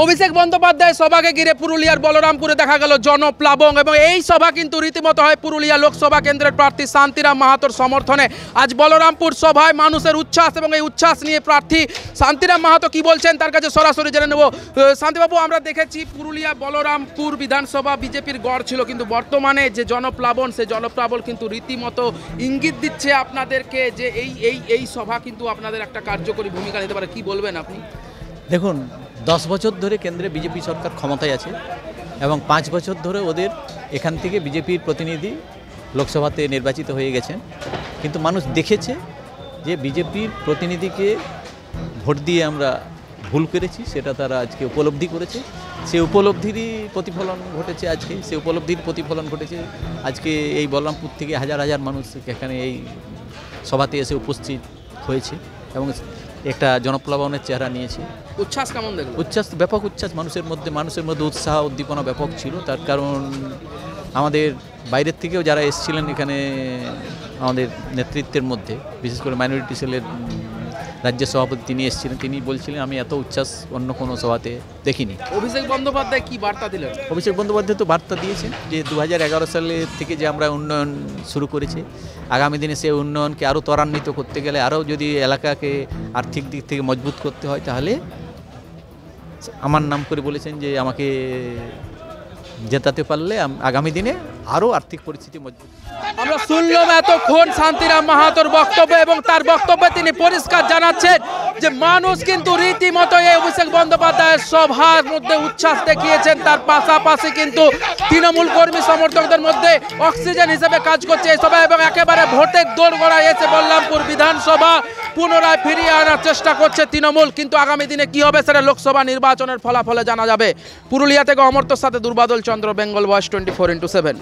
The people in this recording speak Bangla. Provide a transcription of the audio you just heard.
অভিষেক বন্দ্যোপাধ্যায় সভাকে ঘিরে পুরুলিয়ার বলরামপুরে দেখা গেল জনপ্লাবন এবং এই সভা কিন্তু রীতিমতো হয় পুরুলিয়া লোকসভা কেন্দ্রের প্রার্থী শান্তিরাম মাহাতোর সমর্থনে। আজ বলরামপুর সভায় মানুষের উচ্ছ্বাস এবং এই উচ্ছ্বাস নিয়ে প্রার্থী শান্তিরাম মাহাতো কি বলছেন তার কাছে সরাসরি জেনে নেব। শান্তিবাবু, আমরা দেখেছি পুরুলিয়া বলরামপুর বিধানসভা বিজেপির গড় ছিল, কিন্তু বর্তমানে যে জনপ্লাবন সেই জনপ্লাবন কিন্তু রীতিমতো ইঙ্গিত দিচ্ছে আপনাদেরকে যে এই সভা কিন্তু আপনাদের একটা কার্যকরী ভূমিকা নিতে পারে। কি বলবেন আপনি? দেখুন, 10 বছর ধরে কেন্দ্রে বিজেপি সরকার ক্ষমতায় আছে এবং 5 বছর ধরে ওদের এখান থেকে বিজেপির প্রতিনিধি লোকসভাতে নির্বাচিত হয়ে গেছেন, কিন্তু মানুষ দেখেছে যে বিজেপির প্রতিনিধিকে ভোট দিয়ে আমরা ভুল করেছি, সেটা তারা আজকে উপলব্ধি করেছে। সে উপলব্ধিরই প্রতিফলন ঘটেছে আজকে, সে উপলব্ধির প্রতিফলন ঘটেছে আজকে এই বলরামপুর থেকে হাজার হাজার মানুষ এখানে এই সভাতে এসে উপস্থিত হয়েছে এবং একটা জনপ্লাবনের চেহারা নিয়েছে। উচ্ছ্বাস কেমন দেখলেন? উচ্ছ্বাস, ব্যাপক উচ্ছ্বাস মানুষের মধ্যে উৎসাহ উদ্দীপনা ব্যাপক ছিল। তার কারণ আমাদের বাইরের থেকেও যারা এসেছিলেন এখানে আমাদের নেতৃত্বের মধ্যে, বিশেষ করে মাইনরিটি সেলের রাজ্য সভাপতি তিনি এসেছিলেন, তিনি বলছিলেন আমি এত উচ্ছ্বাস অন্য কোনো সভাতে দেখিনি। অভিষেক বন্দ্যোপাধ্যায় কি বার্তা দিলেন? অভিষেক বন্দ্যোপাধ্যায় তো বার্তা দিয়েছেন যে 2011 সালে থেকে যে আমরা উন্নয়ন শুরু করেছি, আগামী দিনে সেই উন্নয়নকে আরও ত্বরান্বিত করতে গেলে, আরও যদি এলাকাকে আর্থিক দিক থেকে মজবুত করতে হয়, তাহলে আমার নাম করে বলেছেন যে আমাকে জেতাতে পারলে আগামী দিনে আরও আর্থিক পরিস্থিতি মজবুত। আমরা শুনলাম এতক্ষণ শান্তিরাম মাহাতোর বক্তব্য এবং তার বক্তব্যে তিনি পরিষ্কার জানাচ্ছেন যে মানুষ কিন্তু রীতিমতো এই অভিষেক বন্দ্যোপাধ্যায়ের সভার মধ্যে উচ্ছ্বাস দেখিয়েছেন। তার পাশাপাশি কিন্তু তৃণমূল কর্মী সমর্থকদের মধ্যে অক্সিজেন হিসেবে কাজ করছে এই সভা এবং একেবারে ভোটের দোরগোড়ায় এসে বলরামপুর বিধানসভা পুনরায় ফিরিয়ে আনার চেষ্টা করছে তৃণমূল। কিন্তু আগামী দিনে কি হবে সেটা লোকসভা নির্বাচনের ফলাফলে জানা যাবে। পুরুলিয়া থেকে অমর্ত্যর সাথে দুর্বাদল চন্দ্র, বেঙ্গল ভয়েস 24x7।